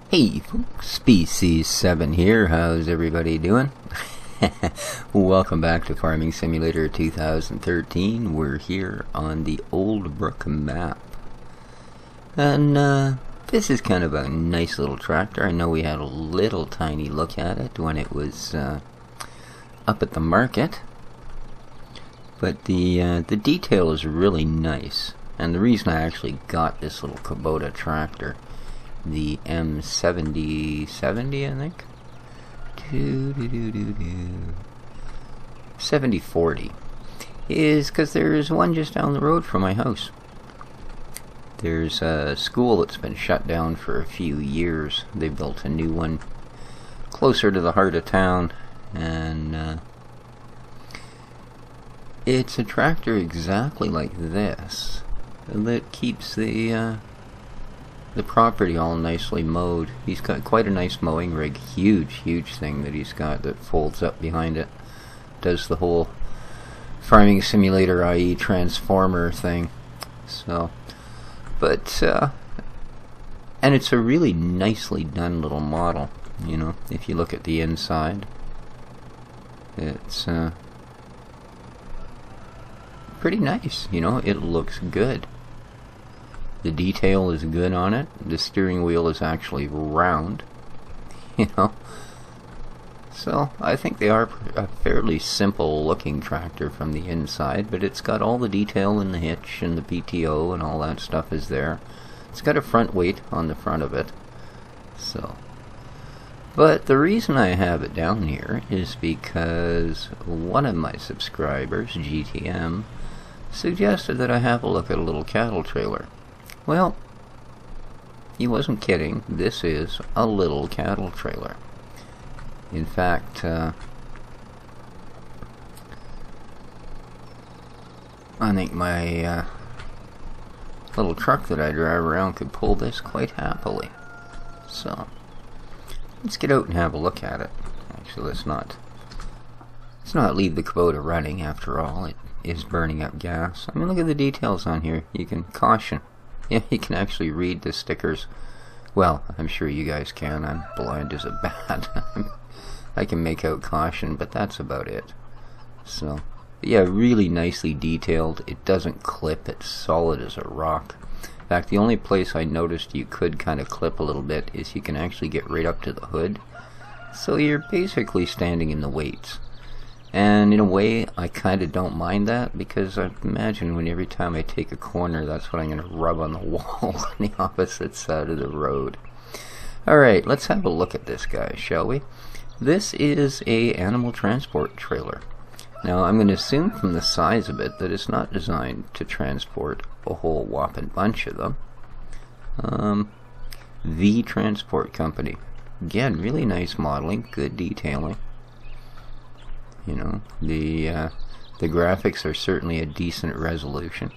Hey folks, Species 7 here. How's everybody doing? Welcome back to Farming Simulator 2013. We're here on the Oldbrook map. And this is kind of a nice little tractor. I know we had a little tiny look at it when it was up at the market. But the detail is really nice. And the reason I actually got this little Kubota tractor, the M7070, I think, 7040, is because there's one just down the road from my house. There's a school that's been shut down for a few years. They built a new one closer to the heart of town, and it's a tractor exactly like this that keeps the property all nicely mowed. He's got quite a nice mowing rig, huge thing that he's got that folds up behind it. Does the whole Farming Simulator, i.e. transformer thing. So, but and it's a really nicely done little model. You know, if you look at the inside, it's pretty nice. You know, it looks good. The detail is good on it. The steering wheel is actually round, you know. So I think they are a fairly simple looking tractor from the inside, but it's got all the detail in the hitch and the PTO and all that stuff is there. It's got a front weight on the front of it. So, but the reason I have it down here is because one of my subscribers, GTM, suggested that I have a look at a little cattle trailer. Well, he wasn't kidding. This is a little cattle trailer. In fact, I think my little truck that I drive around could pull this quite happily. So, let's get out and have a look at it. Actually, let's not leave the Kubota running. After all, it is burning up gas. I mean, look at the details on here. You can caution. Yeah, you can actually read the stickers. Well, I'm sure you guys can. I'm blind as a bat. I can make out caution, but that's about it. So, yeah, really nicely detailed. It doesn't clip. It's solid as a rock. In fact, the only place I noticed you could kind of clip a little bit is you can actually get right up to the hood. So you're basically standing in the weights. And in a way, I kind of don't mind that, because I imagine when every time I take a corner, that's what I'm going to rub on the wall on the opposite side of the road. Alright, let's have a look at this guy, shall we? This is a animal transport trailer. Now, I'm going to assume from the size of it that it's not designed to transport a whole whopping bunch of them. The Transport Company. Again, really nice modeling, good detailing. You know, the graphics are certainly a decent resolution.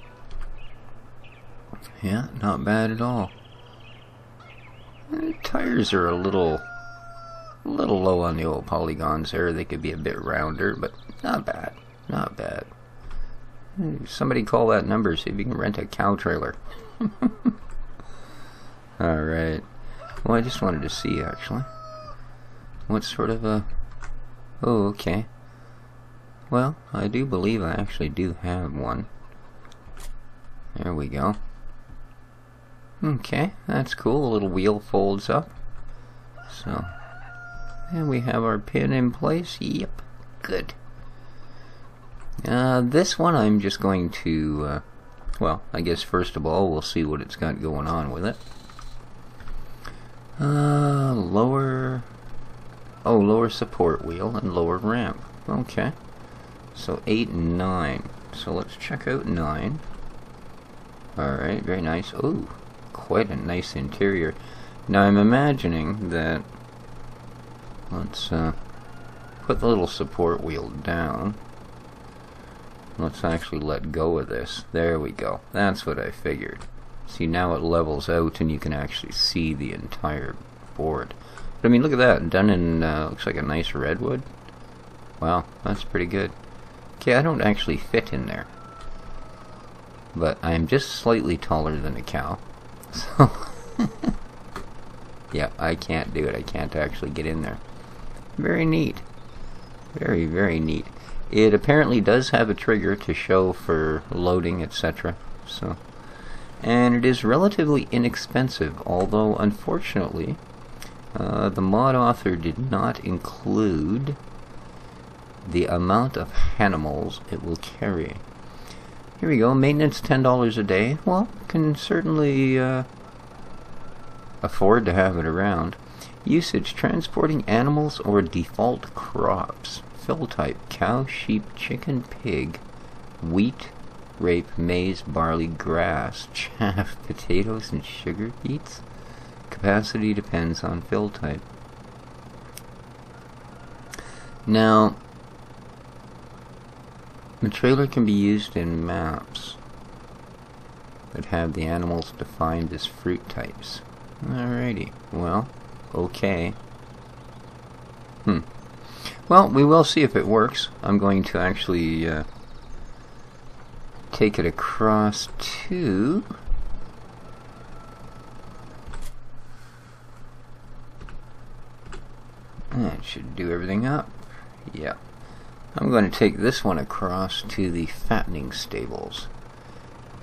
Yeah, not bad at all. The tires are a little low on the old polygons there. They could be a bit rounder, but not bad. Not bad. Somebody call that number, see if you can rent a cow trailer. Alright. Well, I just wanted to see, actually. What sort of a... Oh, okay. Well, I do believe I actually do have one. There we go. Okay, that's cool. A little wheel folds up. So, and we have our pin in place. Yep, good. This one I'm just going to, well, I guess first of all we'll see what it's got going on with it. Lower support wheel and lower ramp. Okay. So 8 and 9. So let's check out 9. Alright, very nice. Oh, quite a nice interior. Now I'm imagining that, let's put the little support wheel down. Let's actually let go of this. There we go. That's what I figured. See, now it levels out and you can actually see the entire board. But I mean, look at that. Done in, looks like a nice redwood. Wow, that's pretty good. Okay, I don't actually fit in there. But I'm just slightly taller than a cow. So Yeah, I can't do it. I can't actually get in there. Very neat. Very, very neat. It apparently does have a trigger to show for loading, etc. So, and it is relatively inexpensive, although unfortunately the mod author did not include the amount of animals it will carry. Here we go. Maintenance $10 a day. Well, can certainly afford to have it around. Usage: transporting animals or default crops. Fill type: cow, sheep, chicken, pig, wheat, rape, maize, barley, grass, chaff, potatoes, and sugar beets. Capacity depends on fill type. Now, the trailer can be used in maps that have the animals defined as fruit types. Alrighty, well, okay. Well, we will see if it works. I'm going to actually take it across to... That should do everything up. Yeah. I'm going to take this one across to the fattening stables.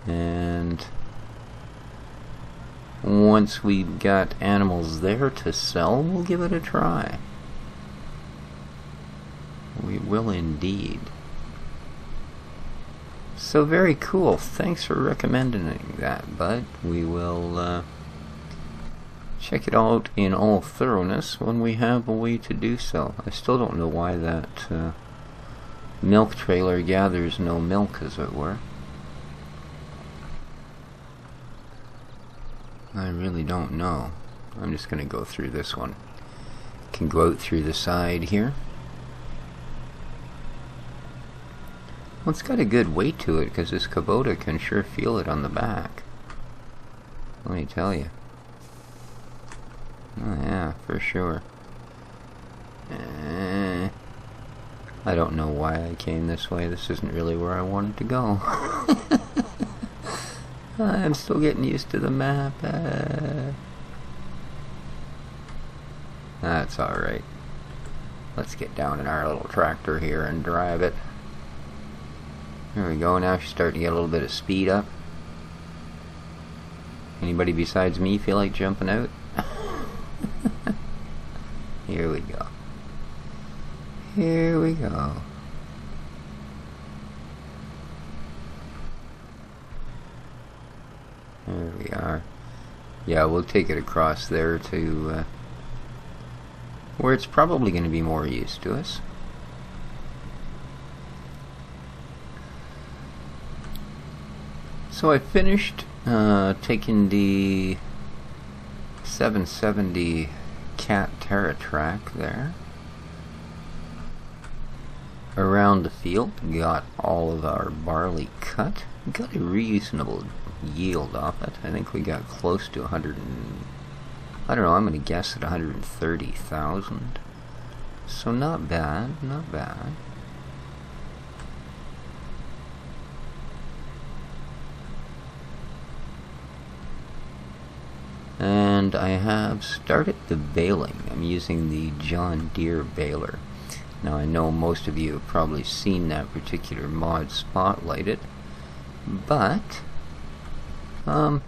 And once we've got animals there to sell, we'll give it a try. We will indeed. So very cool. Thanks for recommending that, bud. We will check it out in all thoroughness when we have a way to do so. I still don't know why that milk trailer gathers no milk, as it were. I really don't know. I'm just going to go through this one. Can go out through the side here. Well, it's got a good weight to it because this Kubota can sure feel it on the back. Let me tell you. Oh yeah, for sure. I don't know why I came this way. This isn't really where I wanted to go. I'm still getting used to the map. That's alright. Let's get down in our little tractor here and drive it. There we go. Now she's starting to get a little bit of speed up. Anybody besides me feel like jumping out? Here we go. Here we go. There we are. Yeah, we'll take it across there to where it's probably going to be more use to us. So I finished taking the 770 Cat Terra track there around the field. Got all of our barley cut. Got a reasonable yield off it. I think we got close to 100 and, I don't know, I'm going to guess at 130,000. So not bad, not bad. And I have started the baling. I'm using the John Deere baler. Now I know most of you have probably seen that particular mod spotlighted, but I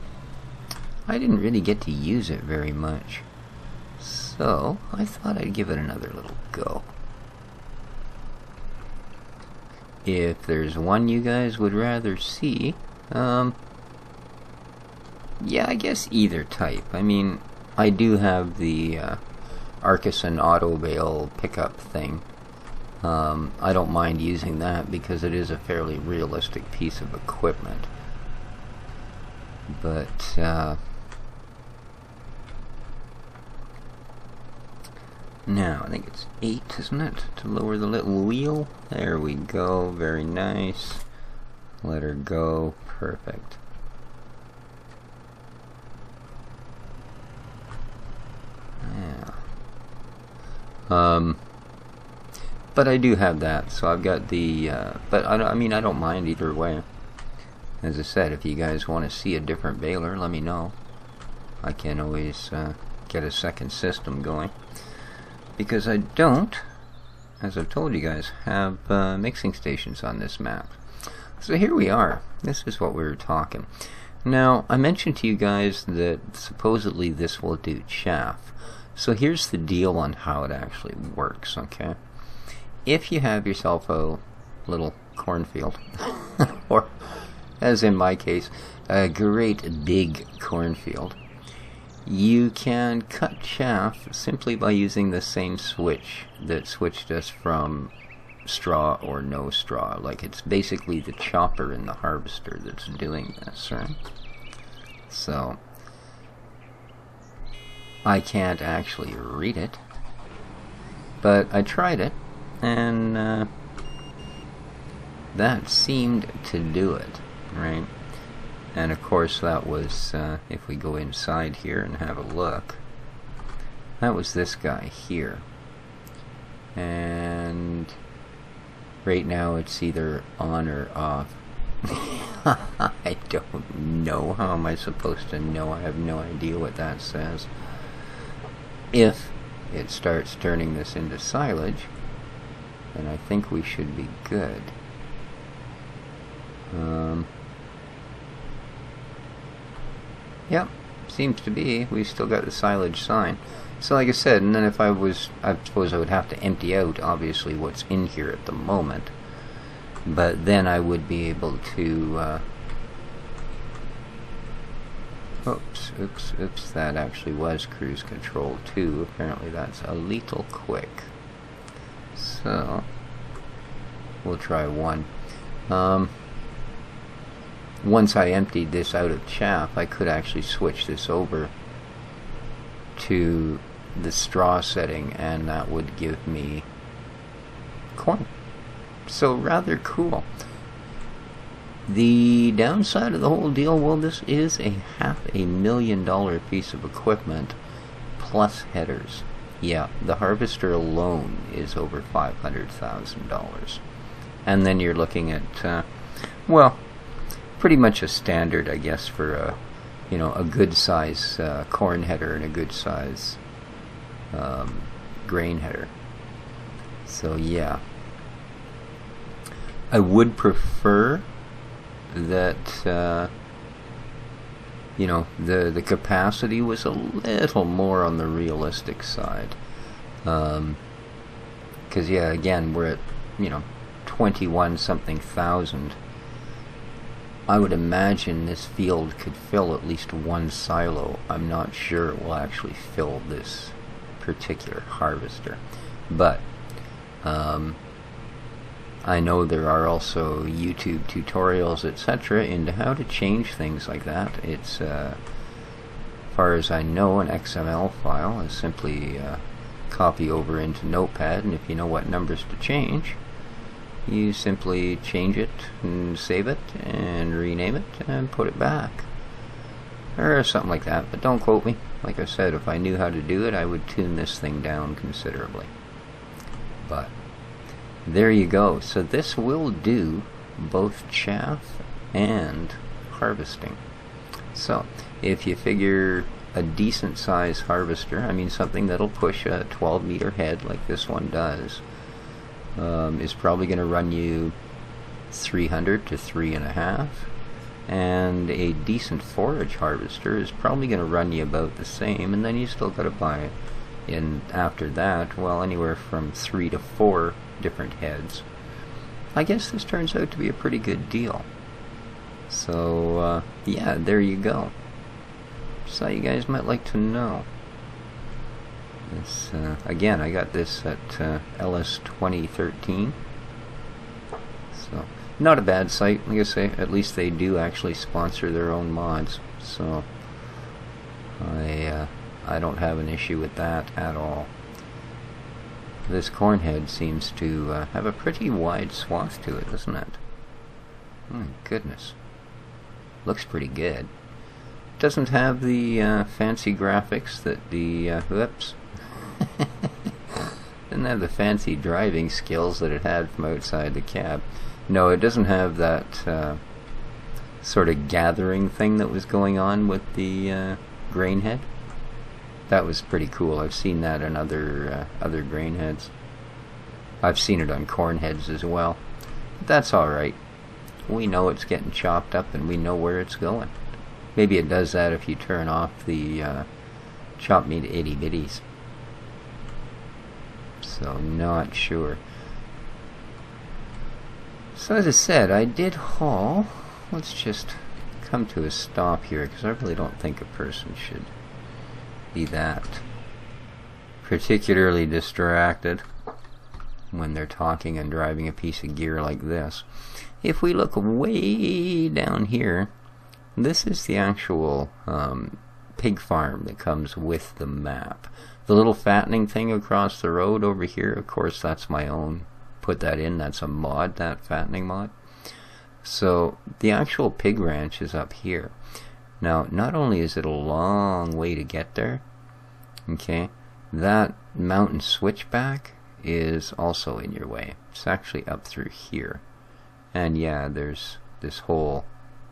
didn't really get to use it very much, so I thought I'd give it another little go. If there's one you guys would rather see, yeah, I guess either type. I mean, I do have the Artisan Auto Bale pickup thing. I don't mind using that because it is a fairly realistic piece of equipment. But now, I think it's 8, isn't it? To lower the little wheel. There we go. Very nice. Let her go. Perfect. But I do have that, so I've got the, but I mean, I don't mind either way. As I said, if you guys want to see a different baler, let me know. I can always get a second system going, because I don't, as I've told you guys, have mixing stations on this map. So here we are. This is what we were talking. Now, I mentioned to you guys that supposedly this will do chaff. So here's the deal on how it actually works, okay? If you have yourself a little cornfield, or as in my case, a great big cornfield, you can cut chaff simply by using the same switch that switched us from straw or no straw. Like, it's basically the chopper in the harvester that's doing this, right? So I can't actually read it, but I tried it, and that seemed to do it, right? And of course that was, if we go inside here and have a look, that was this guy here. And right now it's either on or off. I don't know. How am I supposed to know? I have no idea what that says. If it starts turning this into silage, then I think we should be good. Yep, seems to be. We still got the silage sign. So like I said, and then if I suppose I would have to empty out, obviously, what's in here at the moment. But then I would be able to, oops, that actually was cruise control too. Apparently that's a little quick. So, we'll try one. Once I emptied this out of chaff, I could actually switch this over to the straw setting, and that would give me corn. So rather cool. The downside of the whole deal, well, this is a $500,000 piece of equipment plus headers. Yeah, the harvester alone is over $500,000. And then you're looking at, well, pretty much a standard, I guess, for a, a good size corn header and a good size grain header. So yeah, I would prefer that the capacity was a little more on the realistic side, because yeah, again, we're at 21 something thousand. I would imagine this field could fill at least one silo. I'm not sure it will actually fill this particular harvester, but I know there are also YouTube tutorials, etc., into how to change things like that. It's, as far as I know, an XML file is simply copy over into Notepad, and if you know what numbers to change, you simply change it and save it and rename it and put it back, or something like that. But don't quote me. Like I said, if I knew how to do it, I would tune this thing down considerably. But there you go. So this will do both chaff and harvesting. So if you figure a decent size harvester, I mean something that'll push a 12-meter head like this one does, is probably going to run you 300 to 3.5, and a decent forage harvester is probably going to run you about the same, and then you still got to buy in after that, well, anywhere from 3 to 4 different heads. I guess this turns out to be a pretty good deal. So yeah, there you go. Just thought you guys might like to know. This, again, I got this at LS2013. So, not a bad site. Like I say, at least they do actually sponsor their own mods. So, I don't have an issue with that at all. This corn head seems to have a pretty wide swath to it, doesn't it? My goodness. Looks pretty good. Doesn't have the fancy graphics that the, whoops. Didn't have the fancy driving skills that it had from outside the cab. No, it doesn't have that sort of gathering thing that was going on with the grain head. That was pretty cool. I've seen that in other grain heads. I've seen it on corn heads as well. But that's alright. We know it's getting chopped up and we know where it's going. Maybe it does that if you turn off the chop meat itty bitties. So, not sure. So as I said, I did haul. Let's just come to a stop here, because I really don't think a person should be that particularly distracted when they're talking and driving a piece of gear like this. If we look way down here, this is the actual pig farm that comes with the map. The little fattening thing across the road over here, of course, that's my own. Put that in, that's a mod, that fattening mod. So the actual pig ranch is up here. Now, not only is it a long way to get there, okay, that mountain switchback is also in your way. It's actually up through here. And yeah, there's this whole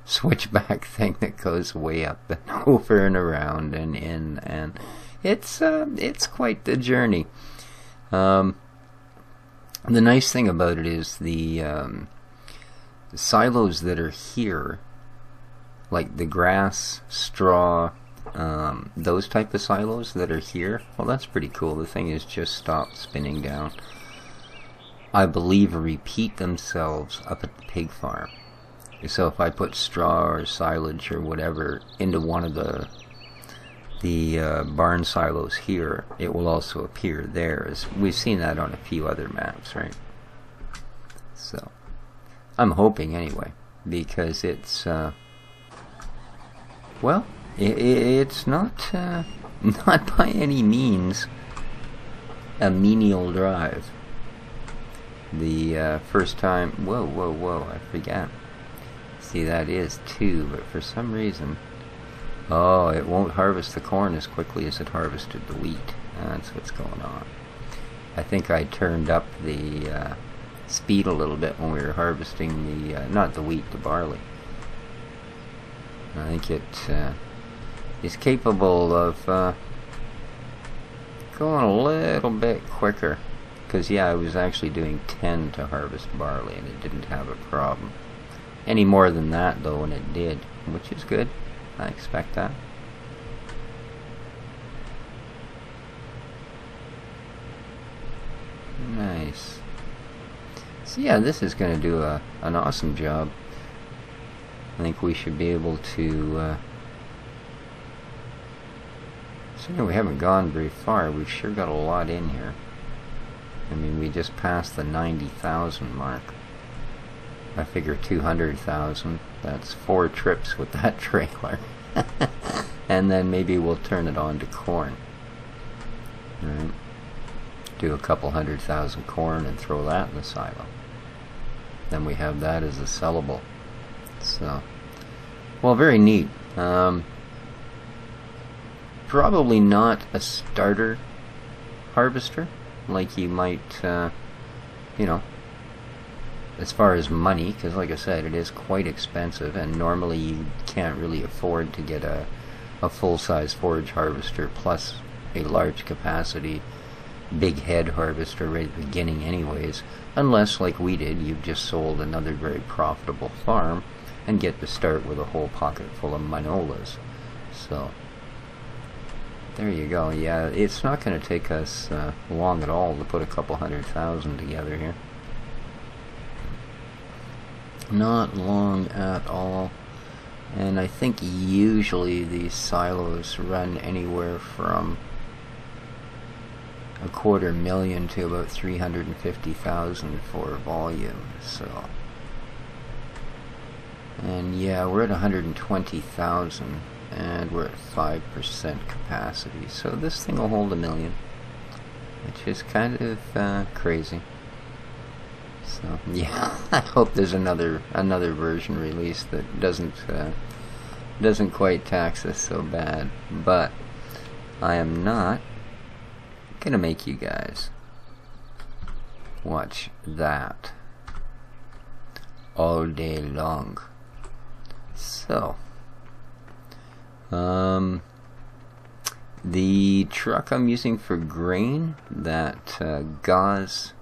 switchback thing that goes way up and over and around and in, and it's quite the journey. The nice thing about it is the silos that are here, like the grass, straw, those type of silos that are here, well, that's pretty cool. The thing is just stopped spinning down. I believe repeat themselves up at the pig farm. So if I put straw or silage or whatever into one of the barn silos here, it will also appear there. As we've seen that on a few other maps, right? So I'm hoping anyway, because it's well, it's not not by any means a menial drive. The first time, whoa, I forget. See, that is 2, but for some reason, oh, it won't harvest the corn as quickly as it harvested the wheat. That's what's going on. I think I turned up the speed a little bit when we were harvesting the, not the wheat, the barley. I think it is capable of going a little bit quicker. Because, yeah, I was actually doing 10 to harvest barley, and it didn't have a problem. Any more than that, though, and it did, which is good. I expect that. Nice. So, yeah, this is going to do an awesome job. I think we should be able to... so, we haven't gone very far. We've sure got a lot in here. I mean, we just passed the 90,000 mark. I figure 200,000. That's 4 trips with that trailer. And then maybe we'll turn it on to corn. Right. Do a couple 100,000 corn and throw that in the silo. Then we have that as a sellable. So, well, very neat. Probably not a starter harvester, like you might, you know, as far as money, because like I said, it is quite expensive, and normally you can't really afford to get a full-size forage harvester plus a large capacity big head harvester right at the beginning anyways, unless, like we did, you've just sold another very profitable farm and get to start with a whole pocket full of manolas. So there you go. Yeah, it's not going to take us long at all to put a couple 100,000 together here. Not long at all. And I think usually these silos run anywhere from $250,000 to about 350,000 for volume. So, and yeah, we're at 120,000. And we're at 5% capacity, so this thing will hold 1 million, which is kind of crazy. So yeah, I hope there's another version released that doesn't quite tax us so bad. But I am not gonna make you guys watch that all day long. So. The truck I'm using for grain, that gauze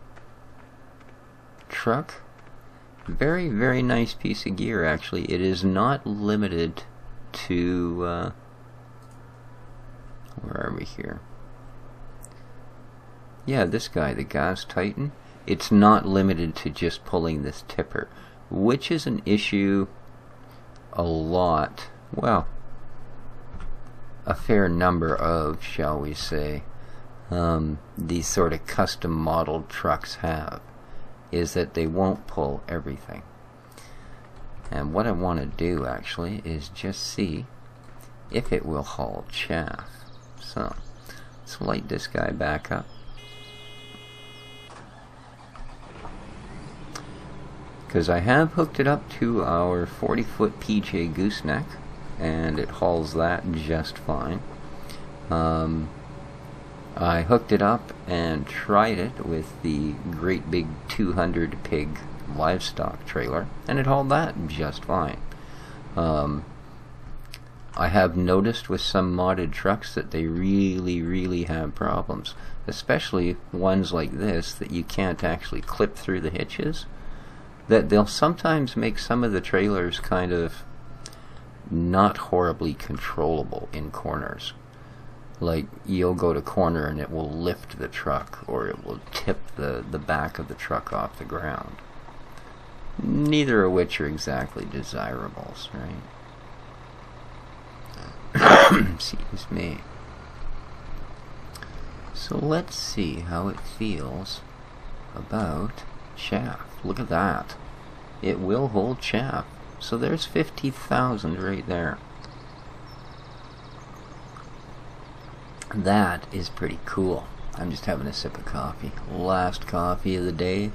truck, very, very nice piece of gear actually. It is not limited to, where are we here? Yeah, this guy, the Gas Titan. It's not limited to just pulling this tipper, which is an issue a lot, well, a fair number of, shall we say, these sort of custom modeled trucks have, is that they won't pull everything. And what I want to do actually is just see if it will haul chaff. So let's light this guy back up. Because I have hooked it up to our 40-foot PJ gooseneck, and it hauls that just fine. I hooked it up and tried it with the great big 200 pig livestock trailer, and it hauled that just fine. I have noticed with some modded trucks that they really have problems, especially ones like this that you can't actually clip through the hitches, that they'll sometimes make some of the trailers kind of not horribly controllable in corners. Like, you'll go to corner and it will lift the truck, or it will tip the back of the truck off the ground. Neither of which are exactly desirables, right? Excuse me. So let's see how it feels about chaff. Look at that. It will hold chaff. So there's 50,000 right there. That is pretty cool. I'm just having a sip of coffee. Last coffee of the day.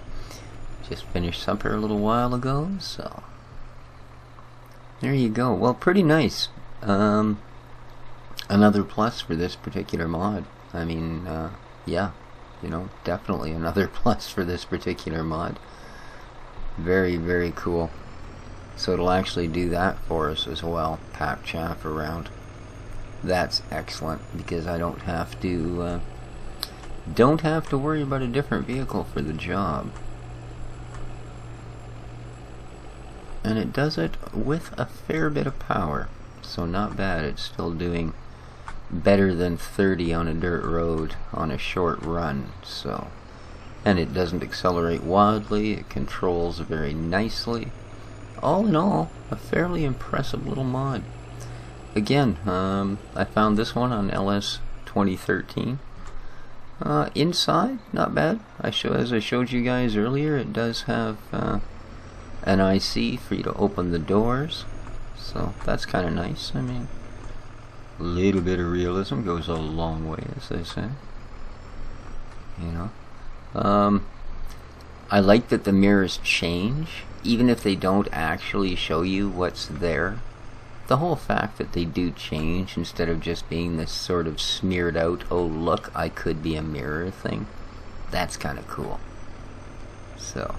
Just finished supper a little while ago, so there you go. Well, pretty nice. Another plus for this particular mod. I mean, yeah, you know, definitely another plus for this particular mod. Very cool. So it'll actually do that for us as well, pack chaff around. That's excellent, because I don't have to worry about a different vehicle for the job. And it does it with a fair bit of power, so not bad. It's still doing better than 30 on a dirt road on a short run, so. And it doesn't accelerate wildly, it controls very nicely. All in all, a fairly impressive little mod. Again, I found this one on LS 2013. Inside, not bad. As I showed you guys earlier, it does have an IC for you to open the doors, so that's kind of nice. I mean, a little bit of realism goes a long way, as they say. You know. I like that the mirrors change, even if they don't actually show you what's there. The whole fact that they do change instead of just being this sort of smeared out, oh look, I could be a mirror thing, that's kind of cool. So,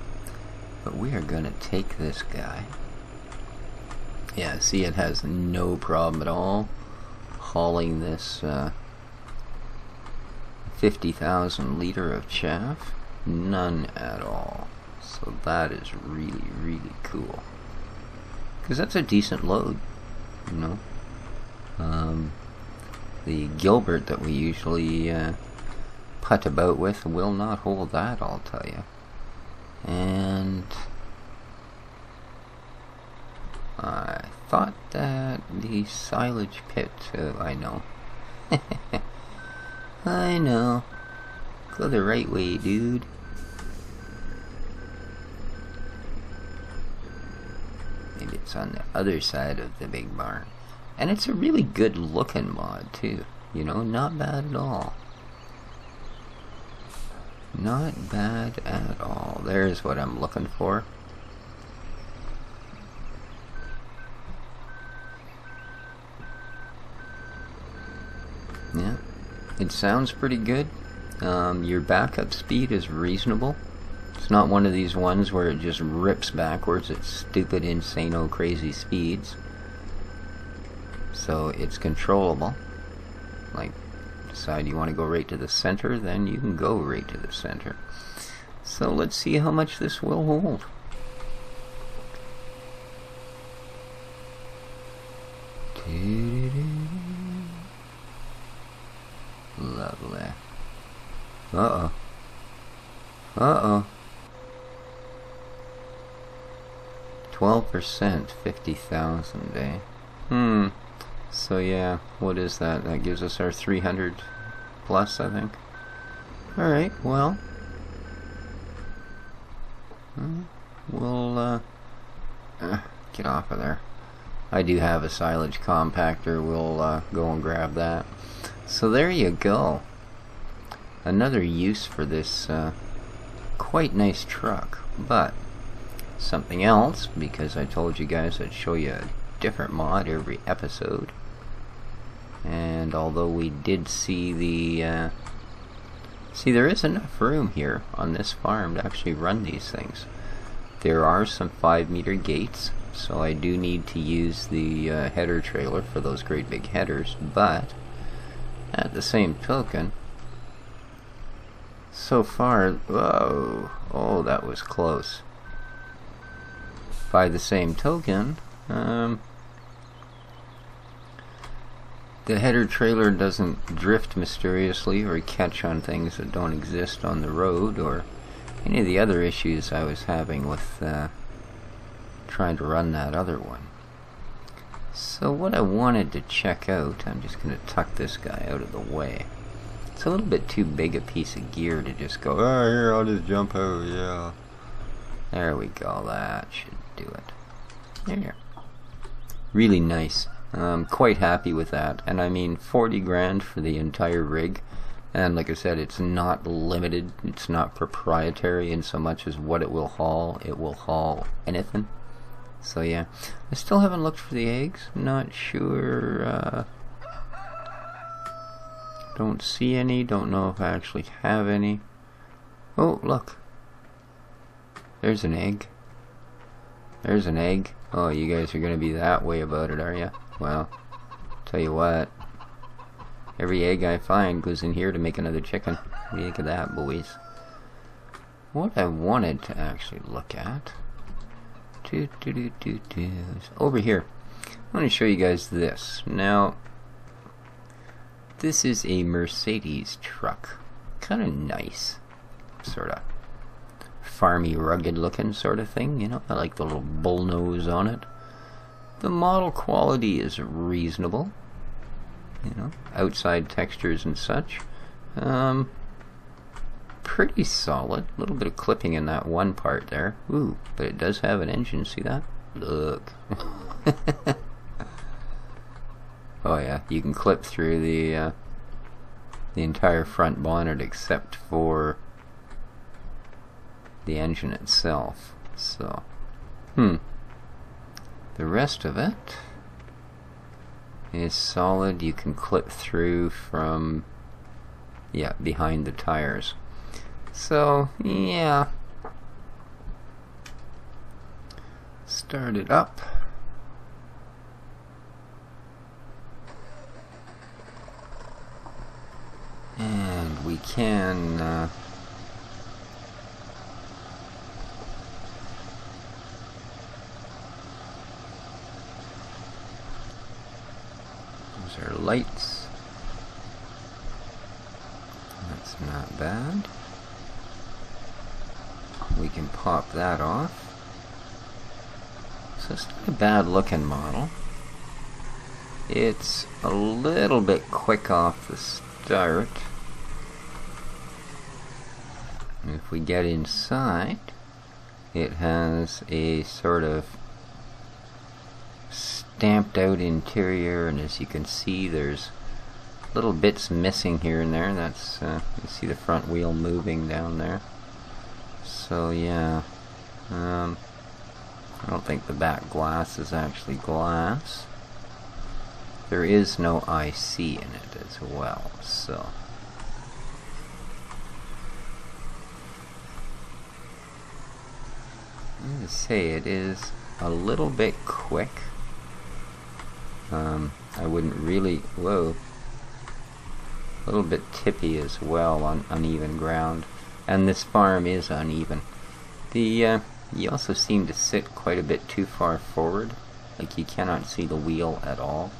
but we are going to take this guy. Yeah, see, it has no problem at all hauling this 50,000 liter of chaff. None at all. So that is really cool. Because that's a decent load, you know. The Gilbert that we usually putt about with will not hold that, I'll tell you. And I thought that the silage pit, I know. I know. Go the right way, dude. Maybe it's on the other side of the big barn. And it's a really good looking mod too. You know, not bad at all. Not bad at all. There's what I'm looking for. Yeah. It sounds pretty good. Your backup speed is reasonable. It's not one of these ones where it just rips backwards at stupid, insane, crazy speeds. So it's controllable. Like, decide you want to go right to the center, then you can go right to the center. So let's see how much this will hold. Lovely. Uh-oh. Uh-oh. 12%, 50,000, eh? So yeah, what is that? That gives us our 300 plus, I think. Alright, well. We'll, get off of there. I do have a silage compactor. We'll go and grab that. So there you go. Another use for this quite nice truck. But something else, because I told you guys I'd show you a different mod every episode. And although we did see the... see, there is enough room here on this farm to actually run these things. There are some 5-meter gates, so I do need to use the header trailer for those great big headers, but at the same token, so far, whoa, oh, that was close. By the same token, the header trailer doesn't drift mysteriously or catch on things that don't exist on the road, or any of the other issues I was having with trying to run that other one. So what I wanted to check out, I'm just going to tuck this guy out of the way. It's a little bit too big a piece of gear to just go, oh, here, I'll just jump out, yeah. There we go, that should do it. There. Really nice. I'm quite happy with that. And I mean, 40 grand for the entire rig. And like I said, it's not limited, it's not proprietary in so much as what it will haul. It will haul anything. So yeah, I still haven't looked for the eggs. Not sure, don't see any, don't know if I actually have any. Oh, look. There's an egg. There's an egg. Oh, you guys are gonna be that way about it, are you? Well, tell you what. Every egg I find goes in here to make another chicken. What do you think of that, boys? What I wanted to actually look at... over here. I want to show you guys this. Now, this is a Mercedes truck. Kind of nice. Sort of farmy, rugged looking sort of thing, you know? I like the little bull nose on it. The model quality is reasonable. You know, outside textures and such. Pretty solid. A little bit of clipping in that one part there. Ooh, but it does have an engine, see that? Look. Oh yeah, you can clip through the entire front bonnet except for the engine itself. So, the rest of it is solid. You can clip through from, yeah, behind the tires. So, yeah. Start it up. And we can those are lights. That's not bad. We can pop that off. So it's not a bad looking model. It's a little bit quick off the start. If we get inside, it has a sort of stamped out interior, and as you can see, there's little bits missing here and there. That's you see the front wheel moving down there. So yeah, I don't think the back glass is actually glass. There is no IC in it as well, so I'm going to say it is a little bit quick. I wouldn't really, whoa, A little bit tippy as well on uneven ground. And this farm is uneven. You also seem to sit quite a bit too far forward. Like you cannot see the wheel at all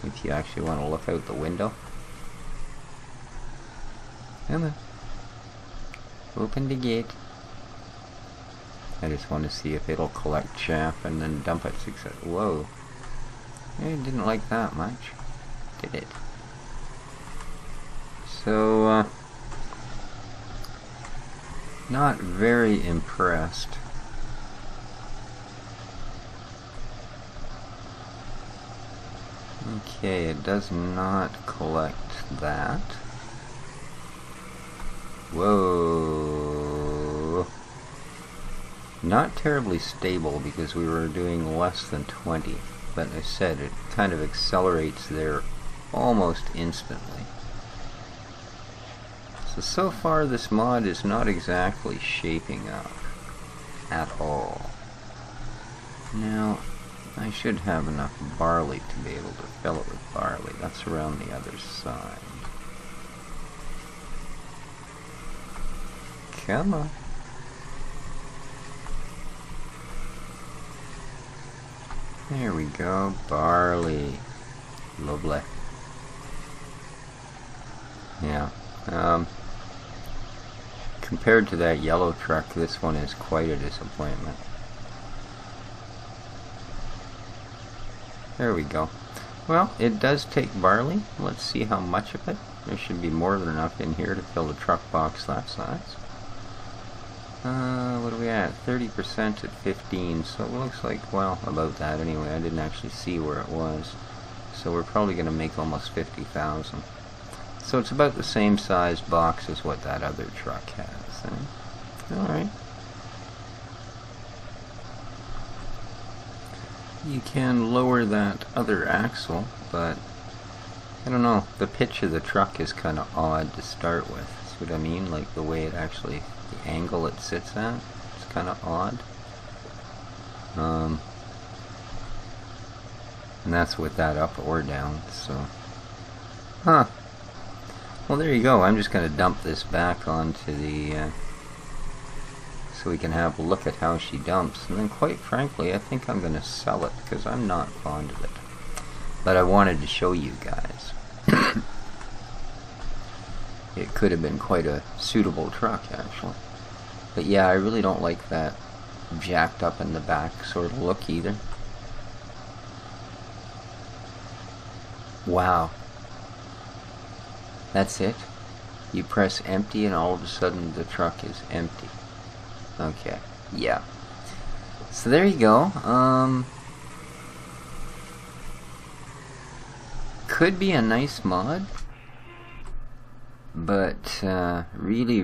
if you actually want to look out the window. Come on. Open the gate. I just want to see if it'll collect chap and then dump it. Whoa. It didn't like that much, did it? So, not very impressed. Okay, it does not collect that. Whoa. Not terribly stable because we were doing less than 20. But I said it kind of accelerates there almost instantly. So far this mod is not exactly shaping up at all. Now, I should have enough barley to be able to fill it with barley. That's around the other side. Come on. There we go, barley. Lovely. Yeah. Compared to that yellow truck, this one is quite a disappointment. There we go. Well, it does take barley. Let's see how much of it. There should be more than enough in here to fill the truck box that size. What are we at? 30% at 15, so it looks like, well, about that anyway. I didn't actually see where it was. So we're probably going to make almost 50,000. So it's about the same size box as what that other truck has. Eh? Alright. You can lower that other axle, but I don't know, the pitch of the truck is kind of odd to start with. See what I mean? Like the way it actually, the angle it sits at, it's kind of odd. And that's with that up or down, so. Huh. Well, there you go. I'm just going to dump this back onto the, so we can have a look at how she dumps. And then quite frankly, I think I'm going to sell it because I'm not fond of it. But I wanted to show you guys. It could have been quite a suitable truck, actually. But yeah, I really don't like that jacked up in the back sort of look either. Wow. That's it? You press empty and all of a sudden the truck is empty. Okay, yeah. So there you go. Could be a nice mod, but really,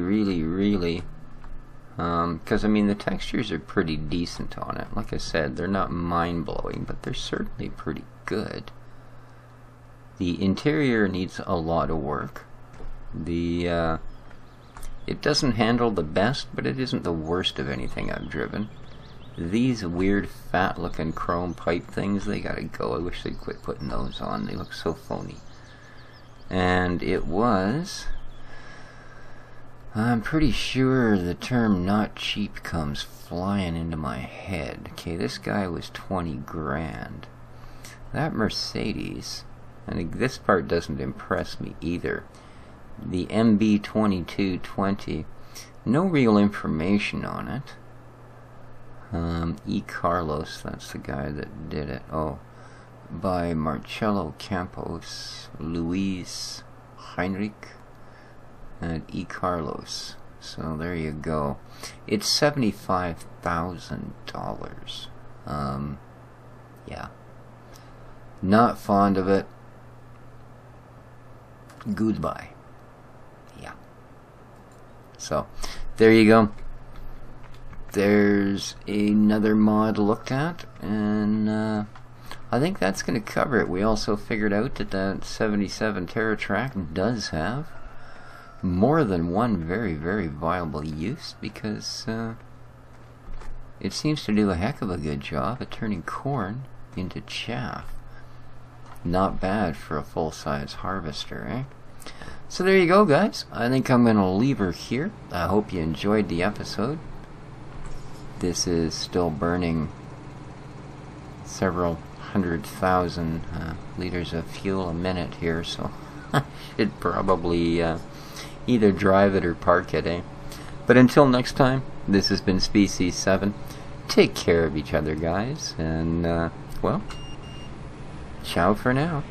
because I mean the textures are pretty decent on it. Like I said, they're not mind-blowing, but they're certainly pretty good. The interior needs a lot of work. It doesn't handle the best, but it isn't the worst of anything I've driven. These weird fat looking chrome pipe things, they gotta go. I wish they'd quit putting those on. They look so phony. And it was, I'm pretty sure the term not cheap comes flying into my head. Okay, this guy was 20 grand. That Mercedes, and this part doesn't impress me either. The MB2220, no real information on it. E. Carlos, that's the guy that did it. Oh, by Marcello Campos, Luis Heinrich, and E. Carlos. So there you go. It's $75,000. Yeah. Not fond of it. Goodbye. Yeah. So, there you go. There's another mod looked at, and I think that's going to cover it. We also figured out that that 77 TerraTrack does have more than one very viable use, because it seems to do a heck of a good job at turning corn into chaff. Not bad for a full-size harvester, eh? So there you go, guys. I think I'm going to leave her here. I hope you enjoyed the episode. This is still burning several 100,000 liters of fuel a minute here, so I should probably either drive it or park it, eh? But until next time, this has been Species 7. Take care of each other, guys, and, well, ciao for now.